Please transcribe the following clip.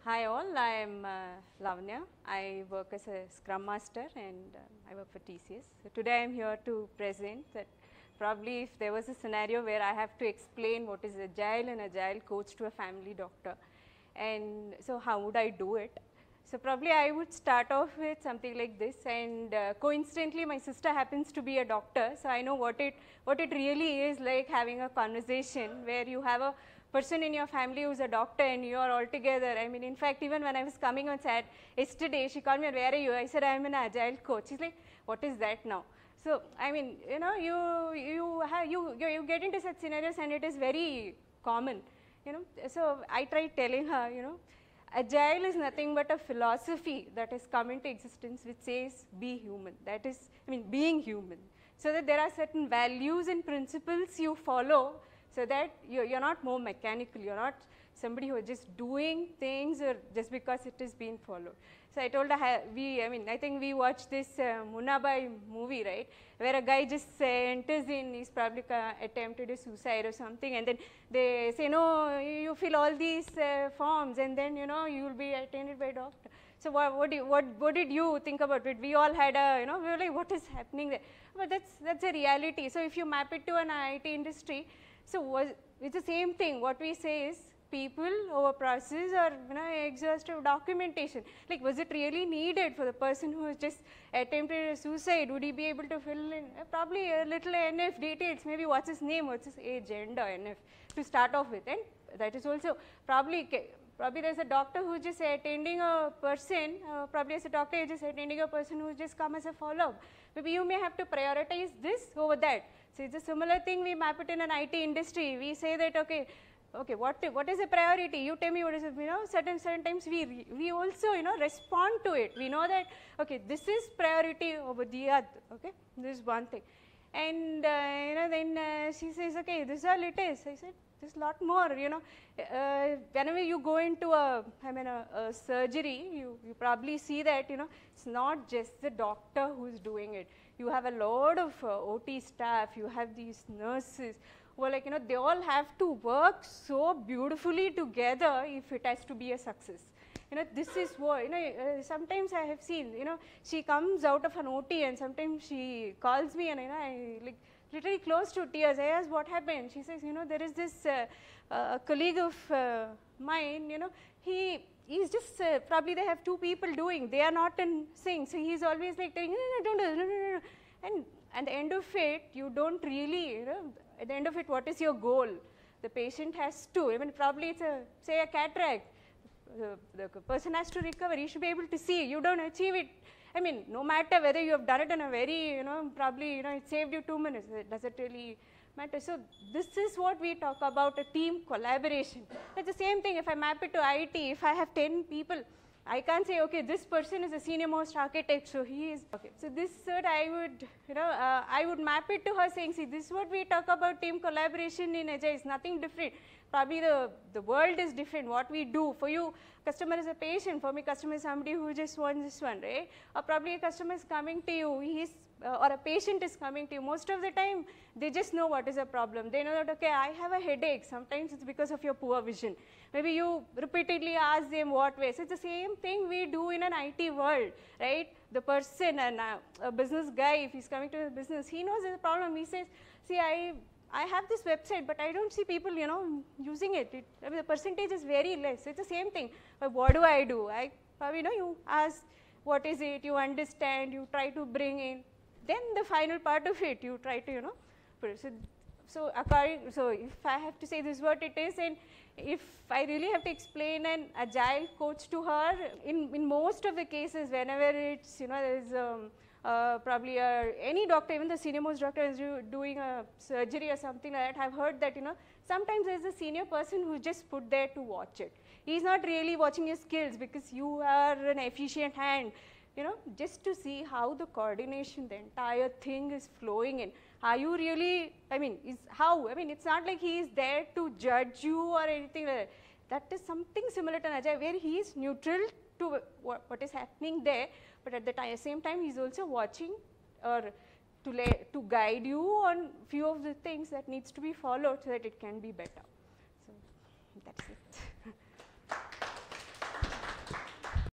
Hi all, I am Lavanya. I work as a Scrum Master and I work for TCS. So today I am here to present that probably if there was a scenario where I have to explain what is Agile and Agile Coach to a family doctor, and so how would I do it? So probably I would start off with something like this, and coincidentally my sister happens to be a doctor, so I know what it really is like having a conversation where you have a person in your family who's a doctor and you are all together. I mean, in fact, even when I was coming on set yesterday, she called me, where are you? I said, I'm an Agile coach. She's like, what is that now? So, I mean, you know, you get into such scenarios and it is very common, you know. So, I tried telling her, you know, Agile is nothing but a philosophy that has come into existence which says be human. That is, I mean, being human. So that there are certain values and principles you follow so that you're not more mechanical, you're not somebody who is just doing things or just because it is being followed. So I told her, I think we watched this Munnabai movie, right, where a guy just enters in, he's probably attempted a suicide or something, and then they say, no, you fill all these forms and then, you know, you will be attended by a doctor. So what did you think about it? We all had a, you know, we were like, what is happening there? But that's a reality. So if you map it to an IT industry, so it's the same thing. What we say is people over process or, you know, exhaustive documentation. Like, was it really needed for the person who has just attempted a suicide? Would he be able to fill in probably a little NF details? Maybe what's his name, what's his age, gender, NF to start off with, and that is also probably there's a doctor who's just attending a person. Probably as a doctor, you're just attending a person who's just come as a follow-up. Maybe you may have to prioritize this over that. So it's a similar thing. We map it in an IT industry. We say that okay, what is a priority? You tell me what is it. You know, certain times we also, you know, respond to it. We know that okay, this is priority over the other. Okay, this is one thing, and you know, then she says, okay, this is all it is. I said, there's a lot more. You know, whenever you go into a surgery, you probably see that, you know, it's not just the doctor who's doing it. You have a lot of OT staff, you have these nurses, who are like, you know, they all have to work so beautifully together if it has to be a success. You know, this is what, you know, sometimes I have seen, you know, she comes out of an OT and sometimes she calls me and, you know, I like literally close to tears. I asked what happened. She says, you know, there is this colleague of mine, you know, he's just probably they have two people doing, they are not in sync, so he's always like telling, no, don't do, no. And at the end of it, you don't really, you know, at the end of it, what is your goal? The patient has to, I mean, probably it's say a cataract, the person has to recover, he should be able to see, you don't achieve it. I mean, no matter whether you have done it in a very, you know, probably, you know, it saved you 2 minutes, does it really matter? So this is what we talk about, a team collaboration. It's the same thing if I map it to IT, if I have 10 people, I can't say, okay, this person is a senior most architect, so he is, okay. So this sort I would, you know, I would map it to her saying, see, this is what we talk about team collaboration in Agile, it's nothing different. Probably the world is different, what we do. For you, customer is a patient, for me, customer is somebody who just wants this one, right? Or probably a customer is coming to you, or a patient is coming to you. Most of the time, they just know what is the problem. They know that, okay, I have a headache. Sometimes it's because of your poor vision. Maybe you repeatedly ask them what ways. It's the same thing we do in an IT world, right? The person and a business guy, if he's coming to a business, he knows there's a problem. He says, see, I have this website, but I don't see people, you know, using it. I mean, the percentage is very less. It's the same thing. But what do? You know, you ask, what is it? You understand. You try to bring in. Then the final part of it, you try to, you know, put it. So if I have to say this is what it is, and if I really have to explain an Agile coach to her, in most of the cases, whenever it's, you know, there's probably any doctor, even the senior most doctor is doing a surgery or something like that, I've heard that, you know, sometimes there's a senior person who's just put there to watch it. He's not really watching your skills because you are an efficient hand, you know, just to see how the coordination, the entire thing is flowing in. Are you really, I mean, it's not like he is there to judge you or anything like that. That is something similar to Agile, where he is neutral to what is happening there, but at the same time, he is also watching or to guide you on few of the things that needs to be followed so that it can be better.